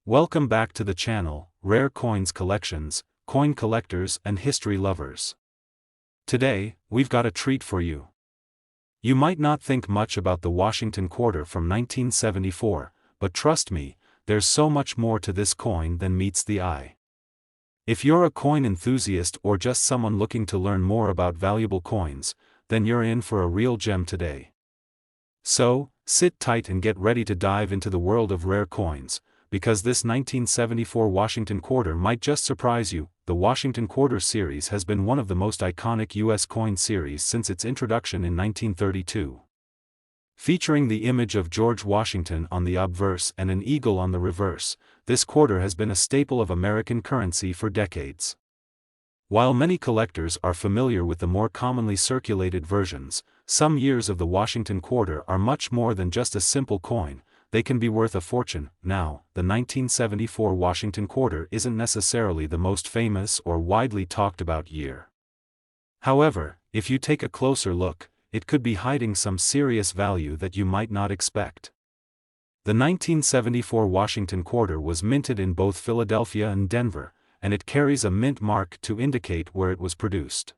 Welcome back to the channel, Rare Coins Collections, Coin Collectors and History Lovers. Today, we've got a treat for you. You might not think much about the Washington Quarter from 1974, but trust me, there's so much more to this coin than meets the eye. If you're a coin enthusiast or just someone looking to learn more about valuable coins, then you're in for a real gem today. So, sit tight and get ready to dive into the world of rare coins, because this 1974 Washington Quarter might just surprise you. The Washington Quarter series has been one of the most iconic U.S. coin series since its introduction in 1932. Featuring the image of George Washington on the obverse and an eagle on the reverse, this quarter has been a staple of American currency for decades. While many collectors are familiar with the more commonly circulated versions, some years of the Washington Quarter are much more than just a simple coin. They can be worth a fortune. Now, the 1974 Washington Quarter isn't necessarily the most famous or widely talked about year. However, if you take a closer look, it could be hiding some serious value that you might not expect. The 1974 Washington Quarter was minted in both Philadelphia and Denver, and it carries a mint mark to indicate where it was produced.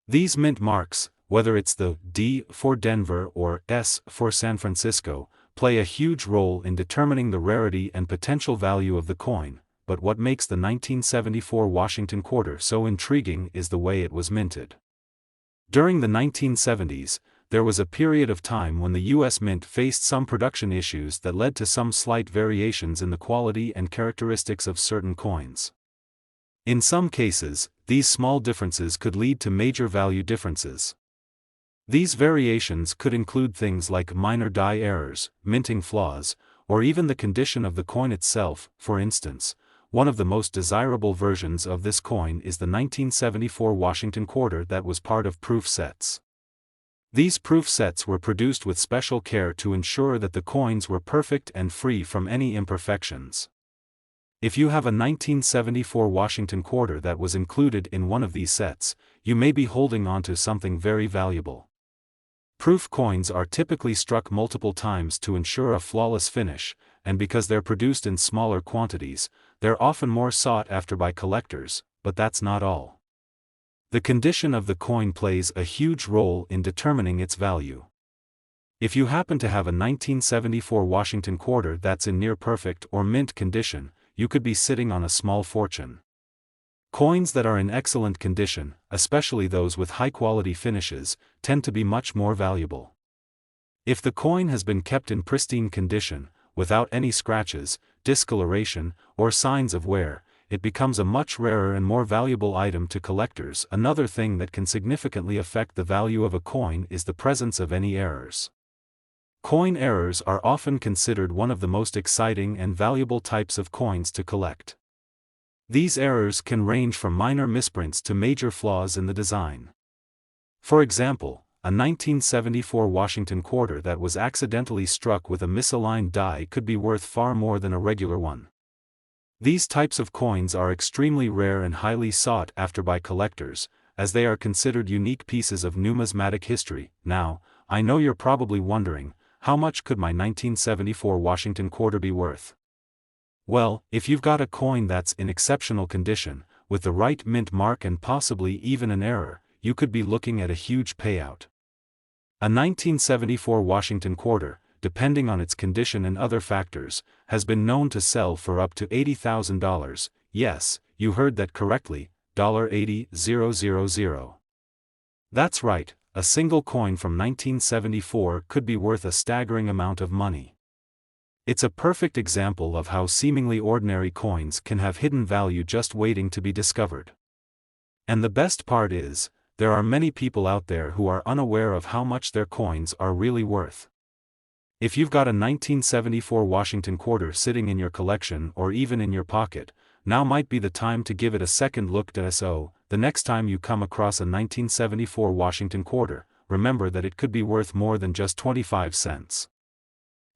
These mint marks, whether it's the D for Denver or S for San Francisco, play a huge role in determining the rarity and potential value of the coin, but what makes the 1974 Washington Quarter so intriguing is the way it was minted. During the 1970s, there was a period of time when the U.S. Mint faced some production issues that led to some slight variations in the quality and characteristics of certain coins. In some cases, these small differences could lead to major value differences. These variations could include things like minor die errors, minting flaws, or even the condition of the coin itself. For instance, one of the most desirable versions of this coin is the 1974 Washington Quarter that was part of proof sets. These proof sets were produced with special care to ensure that the coins were perfect and free from any imperfections. If you have a 1974 Washington Quarter that was included in one of these sets, you may be holding on to something very valuable. Proof coins are typically struck multiple times to ensure a flawless finish, and because they're produced in smaller quantities, they're often more sought after by collectors, but that's not all. The condition of the coin plays a huge role in determining its value. If you happen to have a 1974 Washington Quarter that's in near perfect or mint condition, you could be sitting on a small fortune. Coins that are in excellent condition, especially those with high-quality finishes, tend to be much more valuable. If the coin has been kept in pristine condition, without any scratches, discoloration, or signs of wear, it becomes a much rarer and more valuable item to collectors. Another thing that can significantly affect the value of a coin is the presence of any errors. Coin errors are often considered one of the most exciting and valuable types of coins to collect. These errors can range from minor misprints to major flaws in the design. For example, a 1974 Washington Quarter that was accidentally struck with a misaligned die could be worth far more than a regular one. These types of coins are extremely rare and highly sought after by collectors, as they are considered unique pieces of numismatic history. Now, I know you're probably wondering, how much could my 1974 Washington Quarter be worth? Well, if you've got a coin that's in exceptional condition, with the right mint mark and possibly even an error, you could be looking at a huge payout. A 1974 Washington Quarter, depending on its condition and other factors, has been known to sell for up to $80,000. Yes, you heard that correctly, $80,000. That's right, a single coin from 1974 could be worth a staggering amount of money. It's a perfect example of how seemingly ordinary coins can have hidden value just waiting to be discovered. And the best part is, there are many people out there who are unaware of how much their coins are really worth. If you've got a 1974 Washington Quarter sitting in your collection or even in your pocket, now might be the time to give it a second look. So, the next time you come across a 1974 Washington Quarter, remember that it could be worth more than just 25 cents.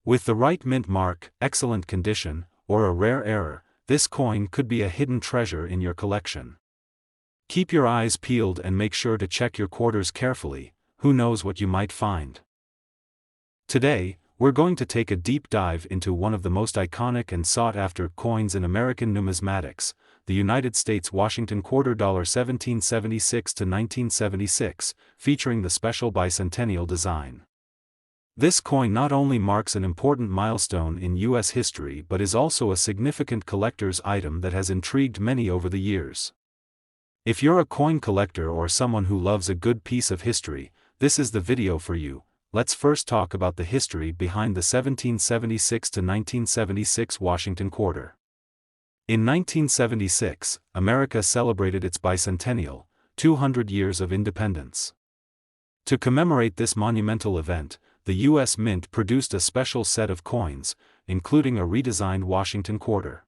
With the right mint mark, excellent condition, or a rare error, this coin could be a hidden treasure in your collection. Keep your eyes peeled and make sure to check your quarters carefully. Who knows what you might find. Today, We're going to take a deep dive into one of the most iconic and sought-after coins in American numismatics, the United States Washington Quarter $1776 to 1976, featuring the special bicentennial design. This coin not only marks an important milestone in U.S. history but is also a significant collector's item that has intrigued many over the years. If you're a coin collector or someone who loves a good piece of history, this is the video for you. Let's first talk about the history behind the 1776 to 1976 Washington Quarter. In 1976, America celebrated its bicentennial, 200 years of independence. To commemorate this monumental event, the U.S. Mint produced a special set of coins, including a redesigned Washington Quarter.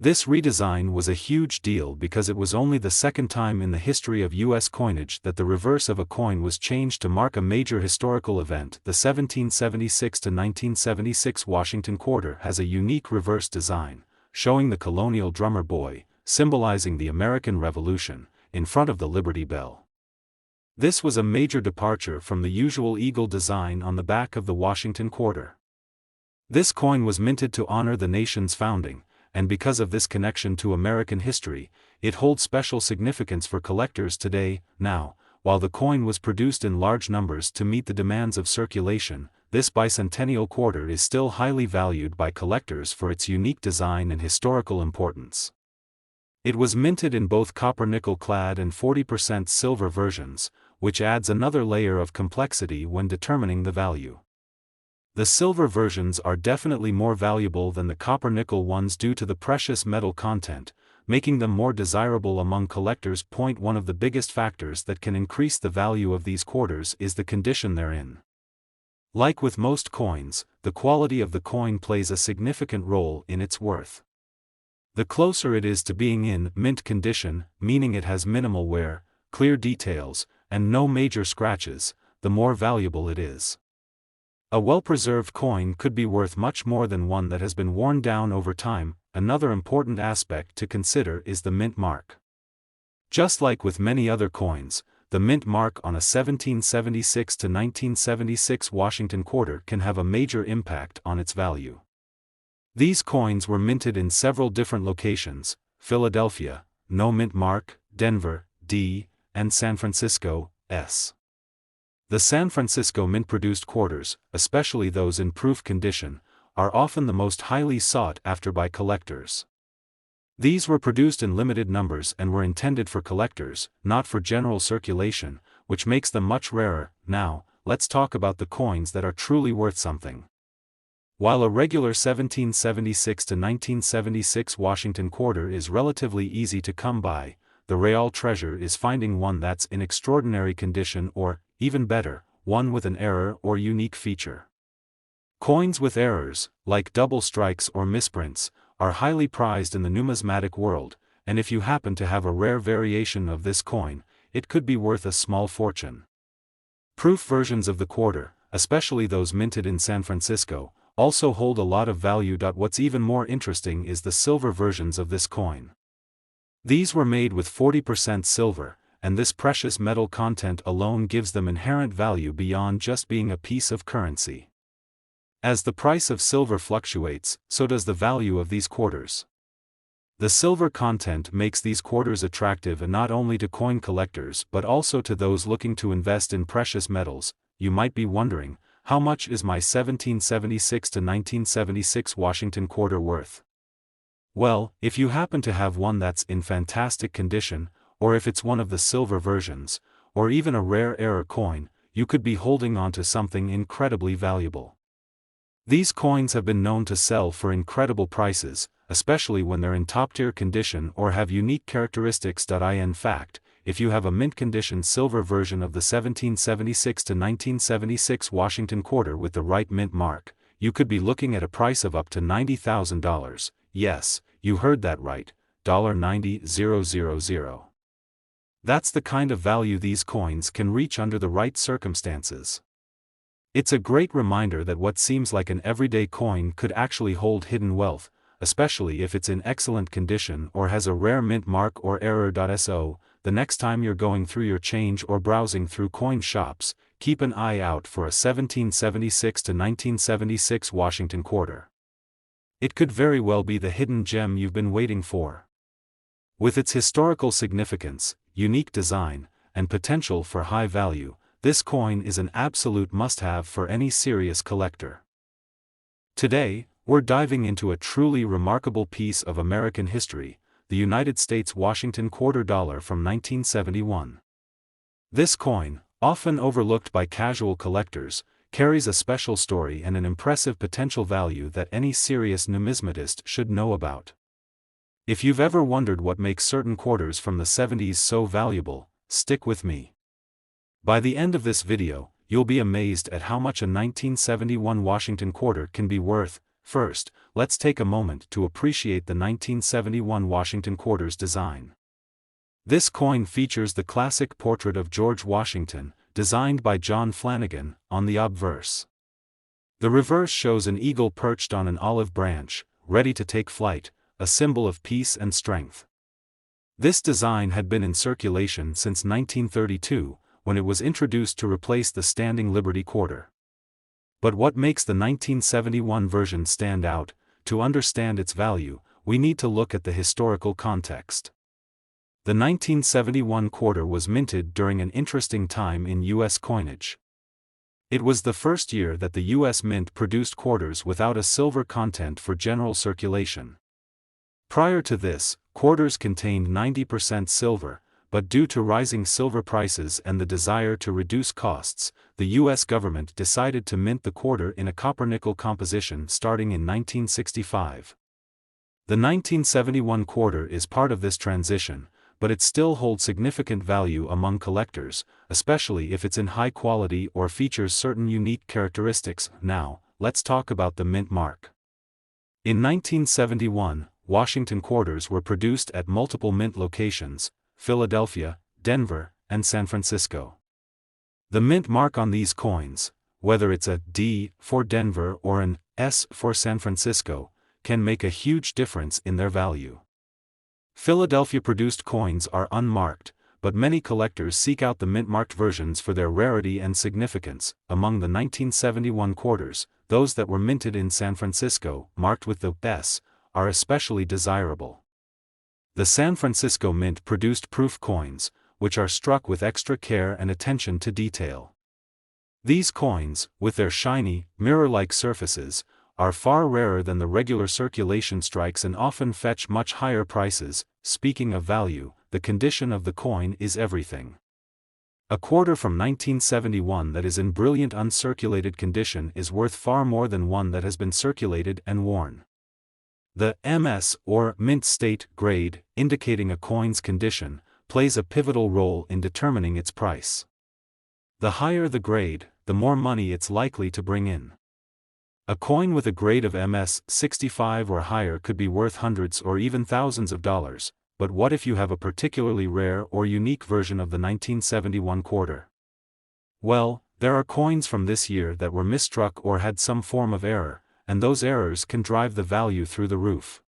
This redesign was a huge deal because it was only the second time in the history of U.S. coinage that the reverse of a coin was changed to mark a major historical event. The 1776 to 1976 Washington Quarter has a unique reverse design, showing the colonial drummer boy, symbolizing the American Revolution, in front of the Liberty Bell. This was a major departure from the usual eagle design on the back of the Washington Quarter. This coin was minted to honor the nation's founding, and because of this connection to American history, it holds special significance for collectors today. Now, while the coin was produced in large numbers to meet the demands of circulation, this bicentennial quarter is still highly valued by collectors for its unique design and historical importance. It was minted in both copper-nickel clad and 40% silver versions, which adds another layer of complexity when determining the value. The silver versions are definitely more valuable than the copper-nickel ones due to the precious metal content, making them more desirable among collectors. One of the biggest factors that can increase the value of these quarters is the condition they're in. Like with most coins, the quality of the coin plays a significant role in its worth. The closer it is to being in mint condition, meaning it has minimal wear, clear details, and no major scratches, the more valuable it is. A well-preserved coin could be worth much more than one that has been worn down over time. Another important aspect to consider is the mint mark. Just like with many other coins, the mint mark on a 1776 to 1976 Washington Quarter can have a major impact on its value. These coins were minted in several different locations: Philadelphia, no mint mark, Denver, D, and San Francisco, S. The San Francisco mint-produced quarters, especially those in proof condition, are often the most highly sought after by collectors. These were produced in limited numbers and were intended for collectors, not for general circulation, which makes them much rarer. Now, let's talk about the coins that are truly worth something. While a regular 1776 to 1976 Washington Quarter is relatively easy to come by, the real treasure is finding one that's in extraordinary condition or, even better, one with an error or unique feature. Coins with errors, like double strikes or misprints, are highly prized in the numismatic world, and if you happen to have a rare variation of this coin, it could be worth a small fortune. Proof versions of the quarter, especially those minted in San Francisco, also hold a lot of value. What's even more interesting is the silver versions of this coin. These were made with 40% silver, and this precious metal content alone gives them inherent value beyond just being a piece of currency. As the price of silver fluctuates, so does the value of these quarters. The silver content makes these quarters attractive and not only to coin collectors but also to those looking to invest in precious metals. You might be wondering, how much is my 1776 to 1976 Washington Quarter worth? Well, if you happen to have one that's in fantastic condition, or if it's one of the silver versions, or even a rare error coin, you could be holding on to something incredibly valuable. These coins have been known to sell for incredible prices, especially when they're in top-tier condition or have unique characteristics. In fact, if you have a mint-condition silver version of the 1776 to 1976 Washington Quarter with the right mint mark, you could be looking at a price of up to $90,000. Yes, you heard that right, $90,000. That's the kind of value these coins can reach under the right circumstances. It's a great reminder that what seems like an everyday coin could actually hold hidden wealth, especially if it's in excellent condition or has a rare mint mark or error. So, the next time you're going through your change or browsing through coin shops, keep an eye out for a 1776 to 1976 Washington quarter. It could very well be the hidden gem you've been waiting for. With its historical significance, unique design, and potential for high value, this coin is an absolute must-have for any serious collector. Today, we're diving into a truly remarkable piece of American history, the United States Washington quarter dollar from 1971. This coin, often overlooked by casual collectors, carries a special story and an impressive potential value that any serious numismatist should know about. If you've ever wondered what makes certain quarters from the 70s so valuable, stick with me. By the end of this video, you'll be amazed at how much a 1971 Washington quarter can be worth. First, let's take a moment to appreciate the 1971 Washington quarter's design. This coin features the classic portrait of George Washington, designed by John Flanagan, on the obverse. The reverse shows an eagle perched on an olive branch, ready to take flight, a symbol of peace and strength. This design had been in circulation since 1932, when it was introduced to replace the standing Liberty quarter. But what makes the 1971 version stand out? To understand its value, we need to look at the historical context. The 1971 quarter was minted during an interesting time in U.S. coinage. It was the first year that the U.S. Mint produced quarters without a silver content for general circulation. Prior to this, quarters contained 90% silver, but due to rising silver prices and the desire to reduce costs, the U.S. government decided to mint the quarter in a copper-nickel composition starting in 1965. The 1971 quarter is part of this transition, but it still holds significant value among collectors, especially if it's in high quality or features certain unique characteristics. Now, let's talk about the mint mark. In 1971, Washington quarters were produced at multiple mint locations: Philadelphia, Denver, and San Francisco. The mint mark on these coins, whether it's a D for Denver or an S for San Francisco, can make a huge difference in their value. Philadelphia-produced coins are unmarked, but many collectors seek out the mint-marked versions for their rarity and significance. Among the 1971 quarters, those that were minted in San Francisco, marked with the S, are especially desirable. The San Francisco Mint produced proof coins, which are struck with extra care and attention to detail. These coins, with their shiny, mirror-like surfaces, are far rarer than the regular circulation strikes and often fetch much higher prices. Speaking of value, the condition of the coin is everything. A quarter from 1971 that is in brilliant uncirculated condition is worth far more than one that has been circulated and worn. The MS, or mint state grade, indicating a coin's condition, plays a pivotal role in determining its price. The higher the grade, the more money it's likely to bring in. A coin with a grade of MS 65 or higher could be worth hundreds or even thousands of dollars, but what if you have a particularly rare or unique version of the 1971 quarter? Well, there are coins from this year that were misstruck or had some form of error, and those errors can drive the value through the roof.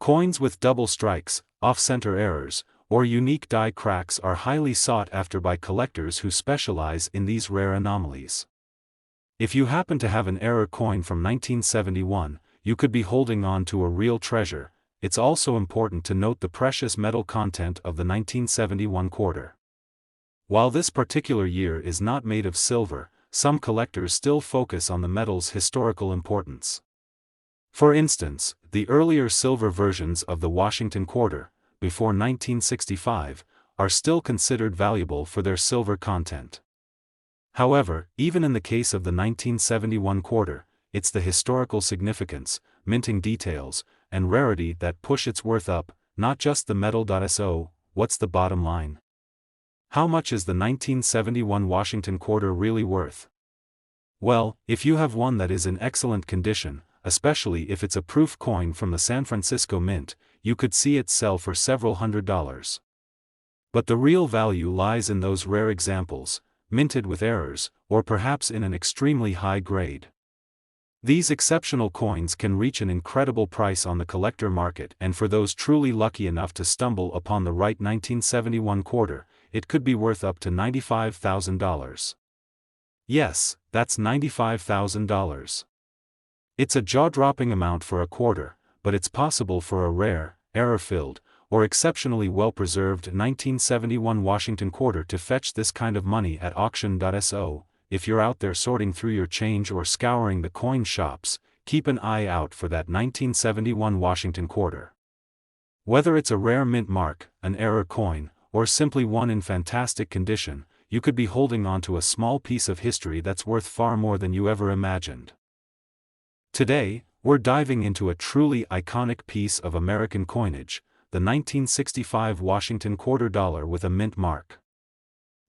Coins with double strikes, off-center errors, or unique die cracks are highly sought after by collectors who specialize in these rare anomalies. If you happen to have an error coin from 1971, you could be holding on to a real treasure. It's also important to note the precious metal content of the 1971 quarter. While this particular year is not made of silver, some collectors still focus on the metal's historical importance. For instance, the earlier silver versions of the Washington quarter, before 1965, are still considered valuable for their silver content. However, even in the case of the 1971 quarter, it's the historical significance, minting details, and rarity that push its worth up, not just the metal. So, what's the bottom line? How much is the 1971 Washington quarter really worth? Well, if you have one that is in excellent condition, especially if it's a proof coin from the San Francisco Mint, you could see it sell for several $100s. But the real value lies in those rare examples, minted with errors, or perhaps in an extremely high grade. These exceptional coins can reach an incredible price on the collector market, and for those truly lucky enough to stumble upon the right 1971 quarter, it could be worth up to $95,000. Yes, that's $95,000. It's a jaw-dropping amount for a quarter, but it's possible for a rare, error-filled, or exceptionally well-preserved 1971 Washington quarter to fetch this kind of money at auction.so. If you're out there sorting through your change or scouring the coin shops, keep an eye out for that 1971 Washington quarter. Whether it's a rare mint mark, an error coin, or simply one in fantastic condition, you could be holding onto a small piece of history that's worth far more than you ever imagined. Today, we're diving into a truly iconic piece of American coinage, the 1965 Washington quarter dollar with a mint mark.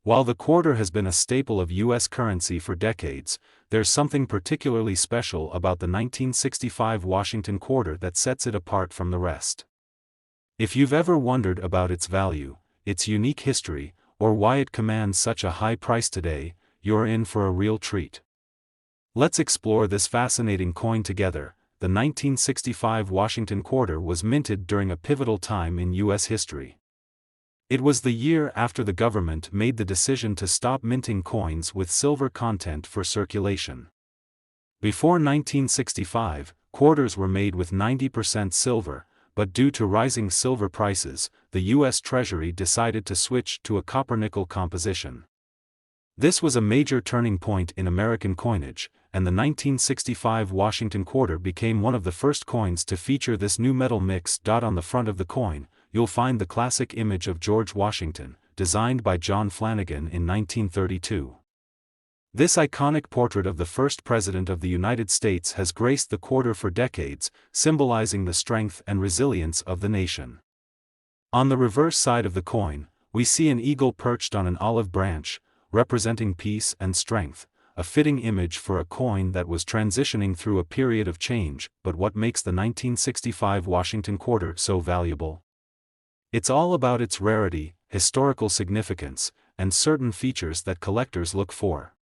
While the quarter has been a staple of U.S. currency for decades, there's something particularly special about the 1965 Washington quarter that sets it apart from the rest. If you've ever wondered about its value, its unique history, or why it commands such a high price today, you're in for a real treat. Let's explore this fascinating coin together. The 1965 Washington quarter was minted during a pivotal time in U.S. history. It was the year after the government made the decision to stop minting coins with silver content for circulation. Before 1965, quarters were made with 90% silver, but due to rising silver prices, the U.S. Treasury decided to switch to a copper-nickel composition. This was a major turning point in American coinage, and the 1965 Washington quarter became one of the first coins to feature this new metal mix. On the front of the coin, you'll find the classic image of George Washington, designed by John Flanagan in 1932. This iconic portrait of the first president of the United States has graced the quarter for decades, symbolizing the strength and resilience of the nation. On the reverse side of the coin, we see an eagle perched on an olive branch, representing peace and strength, a fitting image for a coin that was transitioning through a period of change. But what makes the 1965 Washington quarter so valuable? It's all about its rarity, historical significance, and certain features that collectors look for.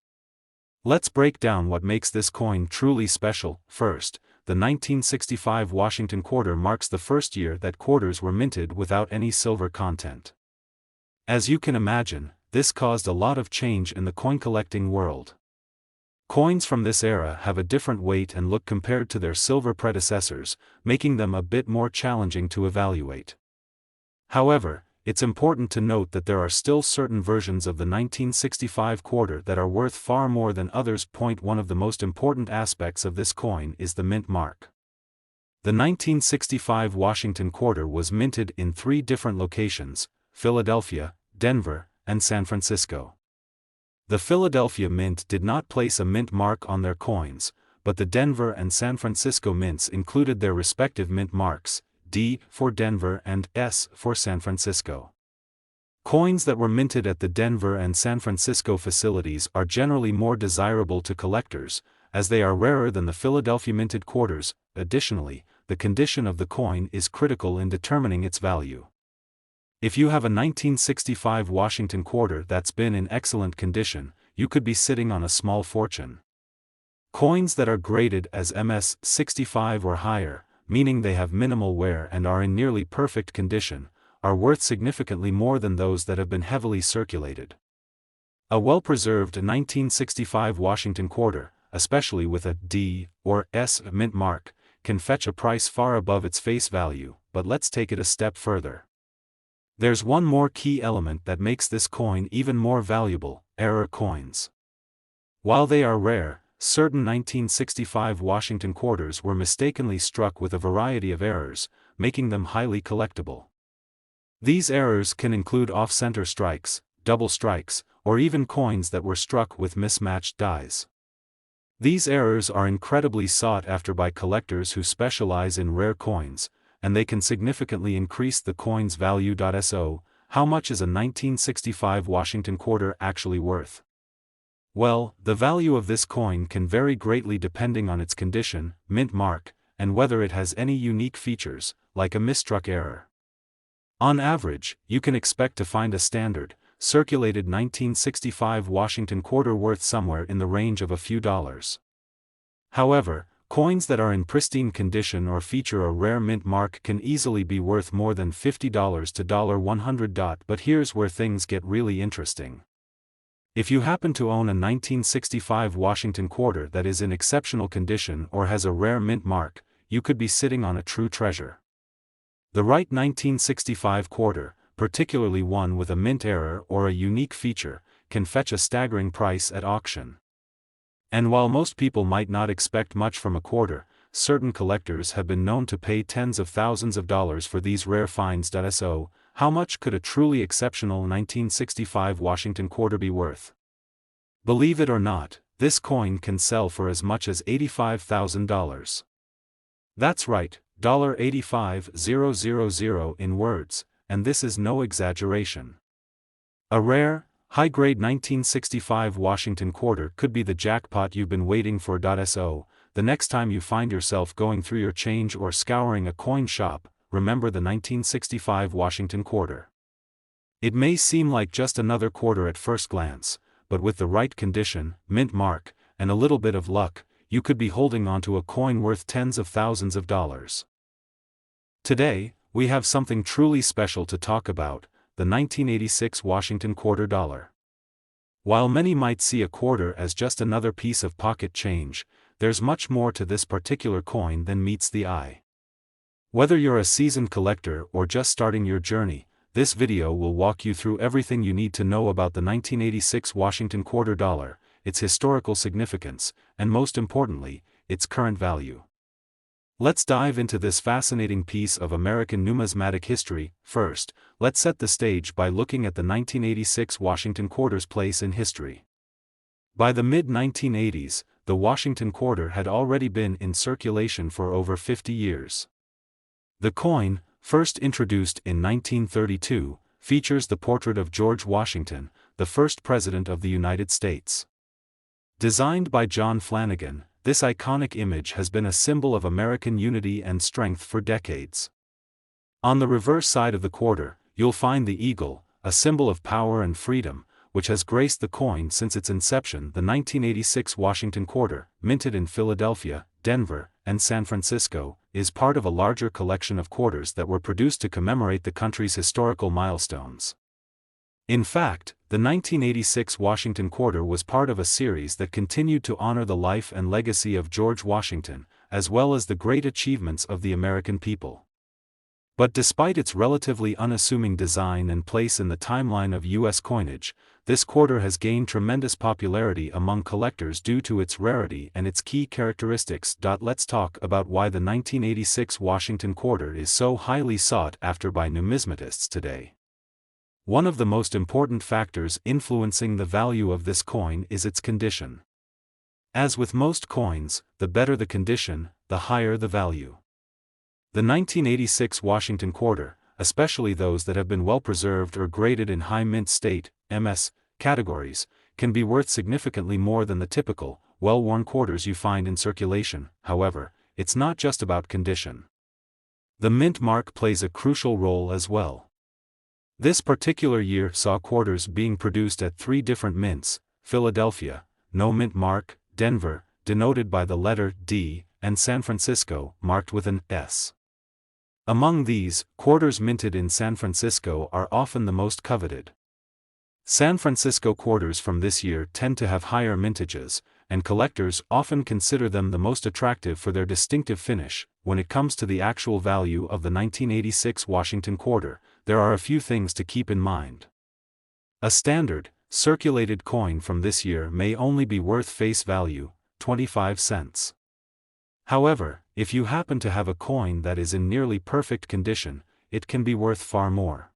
Let's break down what makes this coin truly special. First, the 1965 Washington quarter marks the first year that quarters were minted without any silver content. As you can imagine, this caused a lot of change in the coin collecting world. Coins from this era have a different weight and look compared to their silver predecessors, making them a bit more challenging to evaluate. However, it's important to note that there are still certain versions of the 1965 quarter that are worth far more than others. One of the most important aspects of this coin is the mint mark. The 1965 Washington quarter was minted in 3 different locations: Philadelphia, Denver, and San Francisco. The Philadelphia Mint did not place a mint mark on their coins, but the Denver and San Francisco mints included their respective mint marks, D for Denver and S for San Francisco. Coins that were minted at the Denver and San Francisco facilities are generally more desirable to collectors, as they are rarer than the Philadelphia minted quarters. Additionally, the condition of the coin is critical in determining its value. If you have a 1965 Washington quarter that's been in excellent condition, you could be sitting on a small fortune. Coins that are graded as MS-65 or higher, meaning they have minimal wear and are in nearly perfect condition, are worth significantly more than those that have been heavily circulated. A well-preserved 1965 Washington quarter, especially with a D or S mint mark, can fetch a price far above its face value. But let's take it a step further. There's one more key element that makes this coin even more valuable: error coins. While they are rare, certain 1965 Washington quarters were mistakenly struck with a variety of errors, making them highly collectible. These errors can include off-center strikes, double strikes, or even coins that were struck with mismatched dies. These errors are incredibly sought after by collectors who specialize in rare coins, and they can significantly increase the coin's value. So, how much is a 1965 Washington quarter actually worth? Well, the value of this coin can vary greatly depending on its condition, mint mark, and whether it has any unique features, like a misstruck error. On average, you can expect to find a standard, circulated 1965 Washington quarter worth somewhere in the range of a few dollars. However, coins that are in pristine condition or feature a rare mint mark can easily be worth more than $50 to $100. But here's where things get really interesting. If you happen to own a 1965 Washington quarter that is in exceptional condition or has a rare mint mark, you could be sitting on a true treasure. The right 1965 quarter, particularly one with a mint error or a unique feature, can fetch a staggering price at auction. And while most people might not expect much from a quarter, certain collectors have been known to pay tens of thousands of dollars for these rare finds. So, how much could a truly exceptional 1965 Washington quarter be worth? Believe it or not, this coin can sell for as much as $85,000. That's right, $85,000 in words, and this is no exaggeration. A rare, high-grade 1965 Washington quarter could be the jackpot you've been waiting for. So, the next time you find yourself going through your change or scouring a coin shop, remember the 1965 Washington quarter. It may seem like just another quarter at first glance, but with the right condition, mint mark, and a little bit of luck, you could be holding onto a coin worth tens of thousands of dollars. Today, we have something truly special to talk about, the 1986 Washington quarter dollar. While many might see a quarter as just another piece of pocket change, there's much more to this particular coin than meets the eye. Whether you're a seasoned collector or just starting your journey, this video will walk you through everything you need to know about the 1986 Washington quarter dollar, its historical significance, and most importantly, its current value. Let's dive into this fascinating piece of American numismatic history. First, let's set the stage by looking at the 1986 Washington quarter's place in history. By the mid-1980s, the Washington quarter had already been in circulation for over 50 years. The coin, first introduced in 1932, features the portrait of George Washington, the first President of the United States. Designed by John Flanagan, this iconic image has been a symbol of American unity and strength for decades. On the reverse side of the quarter, you'll find the eagle, a symbol of power and freedom, which has graced the coin since its inception. The 1986 Washington quarter, minted in Philadelphia, Denver, and San Francisco, is part of a larger collection of quarters that were produced to commemorate the country's historical milestones. In fact, the 1986 Washington quarter was part of a series that continued to honor the life and legacy of George Washington, as well as the great achievements of the American people. But despite its relatively unassuming design and place in the timeline of U.S. coinage, this quarter has gained tremendous popularity among collectors due to its rarity and its key characteristics. Let's talk about why the 1986 Washington quarter is so highly sought after by numismatists today. One of the most important factors influencing the value of this coin is its condition. As with most coins, the better the condition, the higher the value. The 1986 Washington quarter, especially those that have been well preserved or graded in high mint state, MS, categories, can be worth significantly more than the typical, well-worn quarters you find in circulation. However, it's not just about condition. The mint mark plays a crucial role as well. This particular year saw quarters being produced at 3 different mints: Philadelphia, no mint mark; Denver, denoted by the letter D; and San Francisco, marked with an S. Among these, quarters minted in San Francisco are often the most coveted. San Francisco quarters from this year tend to have higher mintages, and collectors often consider them the most attractive for their distinctive finish. When it comes to the actual value of the 1986 Washington quarter, there are a few things to keep in mind. A standard, circulated coin from this year may only be worth face value, 25 cents. However, if you happen to have a coin that is in nearly perfect condition, it can be worth far more.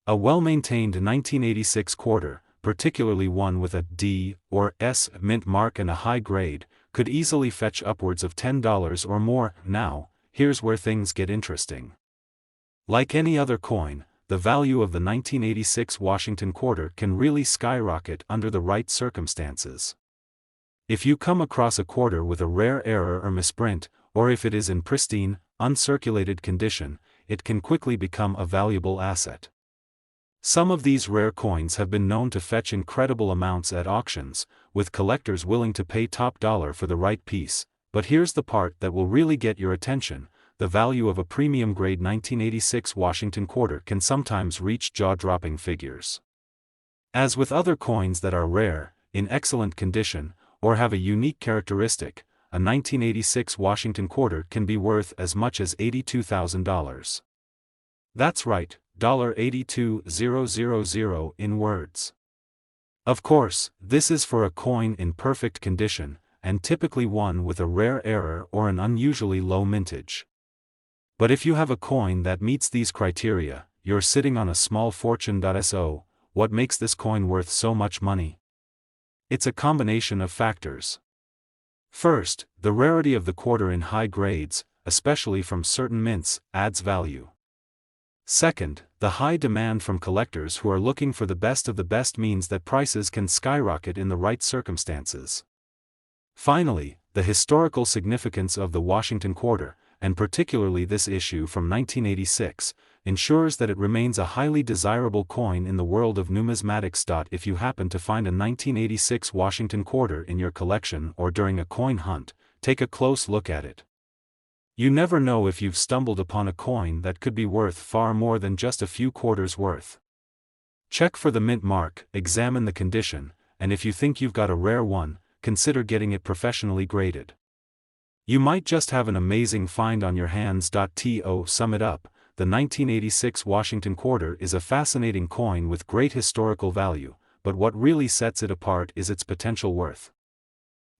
A well-maintained 1986 quarter, particularly one with a D or S mint mark and a high grade, could easily fetch upwards of $10 or more. Now, here's where things get interesting. Like any other coin, the value of the 1986 Washington quarter can really skyrocket under the right circumstances. If you come across a quarter with a rare error or misprint, or if it is in pristine, uncirculated condition, it can quickly become a valuable asset. Some of these rare coins have been known to fetch incredible amounts at auctions, with collectors willing to pay top dollar for the right piece. But here's the part that will really get your attention: the value of a premium grade 1986 Washington quarter can sometimes reach jaw-dropping figures. As with other coins that are rare, in excellent condition, or have a unique characteristic, a 1986 Washington quarter can be worth as much as $82,000. That's right, $82,000 in words. Of course, this is for a coin in perfect condition, and typically one with a rare error or an unusually low mintage. But if you have a coin that meets these criteria, you're sitting on a small fortune. So, what makes this coin worth so much money? It's a combination of factors. First, the rarity of the quarter in high grades, especially from certain mints, adds value. Second, the high demand from collectors who are looking for the best of the best means that prices can skyrocket in the right circumstances. Finally, the historical significance of the Washington quarter, and particularly this issue from 1986, ensures that it remains a highly desirable coin in the world of numismatics. If you happen to find a 1986 Washington quarter in your collection or during a coin hunt, take a close look at it. You never know if you've stumbled upon a coin that could be worth far more than just a few quarters worth. Check for the mint mark, examine the condition, and if you think you've got a rare one, consider getting it professionally graded. You might just have an amazing find on your hands. To sum it up, the 1986 Washington quarter is a fascinating coin with great historical value, but what really sets it apart is its potential worth.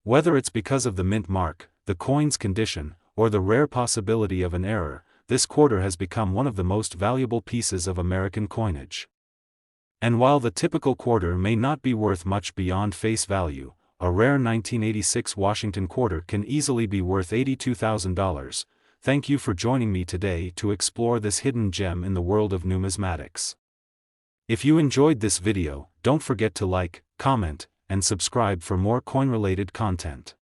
Whether it's because of the mint mark, the coin's condition, or the rare possibility of an error, this quarter has become one of the most valuable pieces of American coinage. And while the typical quarter may not be worth much beyond face value, a rare 1986 Washington quarter can easily be worth $82,000. Thank you for joining me today to explore this hidden gem in the world of numismatics. If you enjoyed this video, don't forget to like, comment, and subscribe for more coin-related content.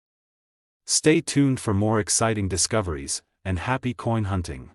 Stay tuned for more exciting discoveries, and happy coin hunting.